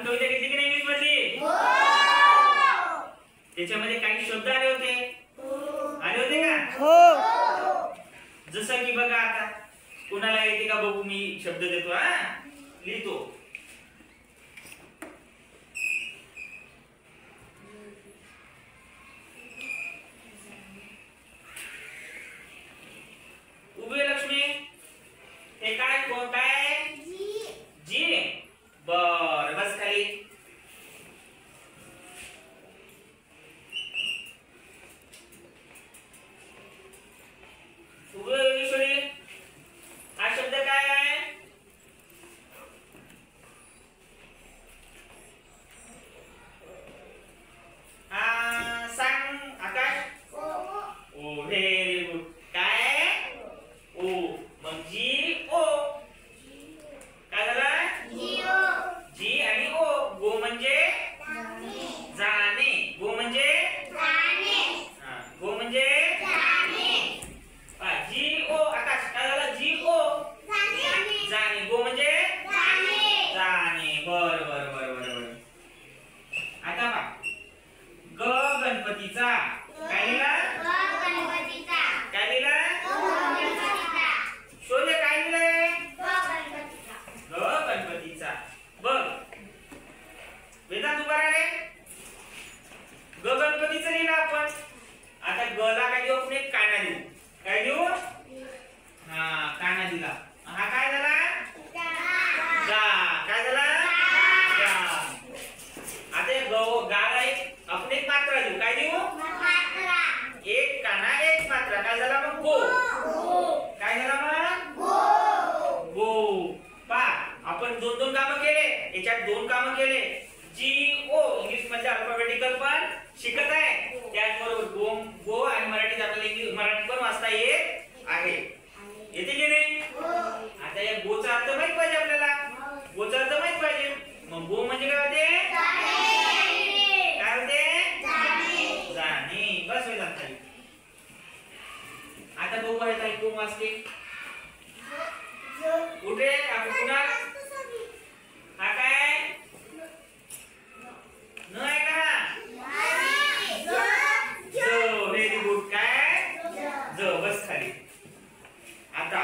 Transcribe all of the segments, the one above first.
कविता घेतली की नाही इंग्लिश मध्ये? हो. त्याच्यामध्ये काही शब्द आले होते? आले होते का? हो. जसं की बघा आता कुणाला येते का बघू, मी शब्द देतो लिहितो. उभे लक्ष्मी, हे काय काय? जी. बर, बस खाली. उभे हा शब्द काय आहे? सांग आकाश. ओ व्हेरी गुड. काय? ओ. मग जी ओ काय झालं? जी आणि ओ. गो म्हणजे जाणे. गो म्हणजे गो म्हणजे जी ओ. आकाश काय झालं? जी ओ जाणे. गो म्हणजे जाणे. बर बर बर बर बर. आता पहा, ग गणपतीचा काय लिहिला? काय लिहिला? शोधे काय लिहिलंय? ग गणपतीचा. बघ वेदांत उभा राहिले. ग गणपतीचं लिहिलं आपण. आता गला काय देऊ आपण? एक काना देऊ. काय देऊ? काना दिला. हा काय झाला? गा. काय झाला? गा. आता गाला एक आपण एक मात्रा देऊ. काय देऊ? एक काना एक मात्रा. काय झाला मग? गो. काय झाला मग? गो. पा आपण दोन दोन कामं केले. याच्यात दोन कामं केले. जी ओ इंग्लिश मध्ये अल्फाबेटिकल पण शिकत आहे, त्याचबरोबर गो आणि मराठीत आपल्याला मराठी पण वाचता येत आहे. येते की नाही? आता या गोचा अर्थ माहित पाहिजे आपल्याला. गोचा अर्थ माहित पाहिजे. मग गो म्हणजे काय होते? काय होते? जाणे. बस वेळ जात. आता बघू आहे ताई कोण वाचते. कुठे आपण पुन्हा हा काय न आहे का? Very good. काय? ज. बस खाली. आता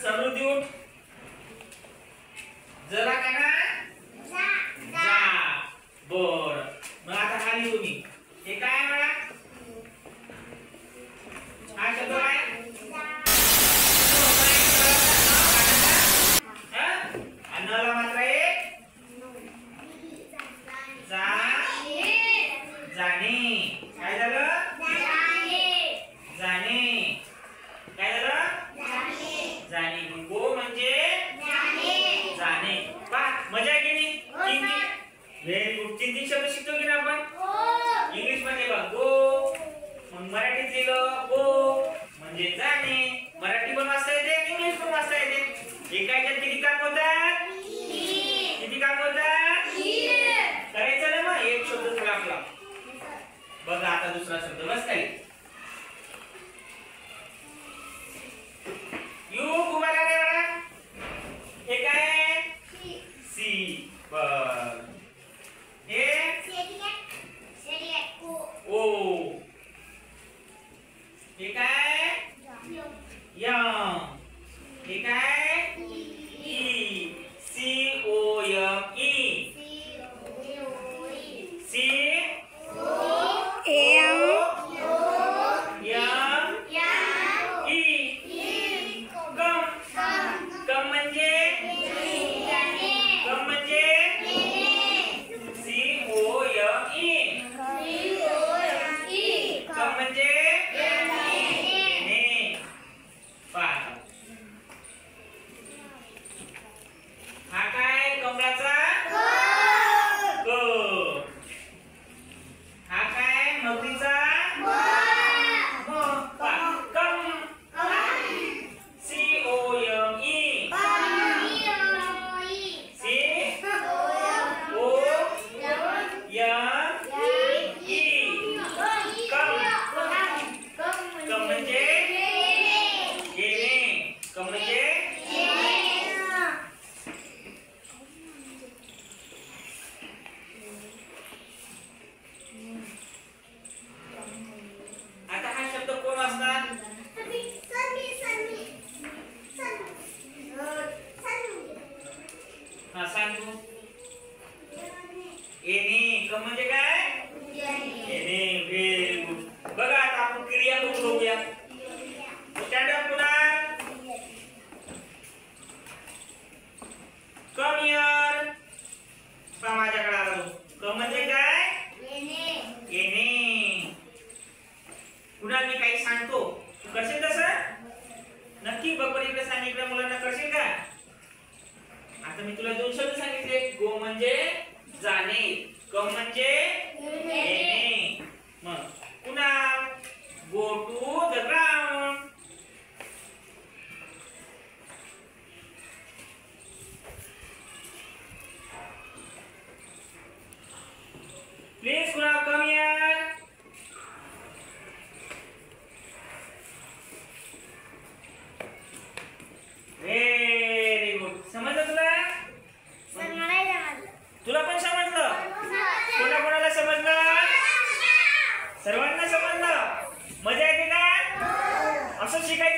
समृद्धी उठ. जरा काय ना? जा. बर. मग आता खाली तुम्ही हे काय मला? हा शब्द काय? अन्नाला मात्र एक जा. जाणे. काय झालं? जाणे. काय झालं? जाणे. गो म्हणजे जाणे. पहा मजा गेली. तीन व्हेरी गुड. तीन शब्द शिकतो की ना आपण इंग्लिश मध्ये. बघ गो. मग मराठीत लिहिलं गो म्हणजे जाणे. मराठी पण वाचता येते, इंग्लिश पण वाचता येते. एका याच्यात किती काम होतात? किती काम होतात? करायचं ना मग. एक शब्द झाला आपला. बघा आता दुसरा शब्द. बस काही युग उभा राहिला. हे काय? सी. बर. हे ओ. हे काय? यम. हे काय? E. C O M E. C M E. Come. Come म्हणजे C O M E. Come म्हणजे नक्की बघ पण इकडे सांग, इकडे मुलांना करशील का? आता मी तुला 2 शब्द सांगितले. गो म्हणजे जाणे, कम म्हणजे येणे. मग पुन्हा go to the ground. Please Kunal come here. Very good. समजलं तुला? तुला पण समजलं? कोणाला समजलं? सर्वांना समजलं? मजा येते का? असं शिकायचं.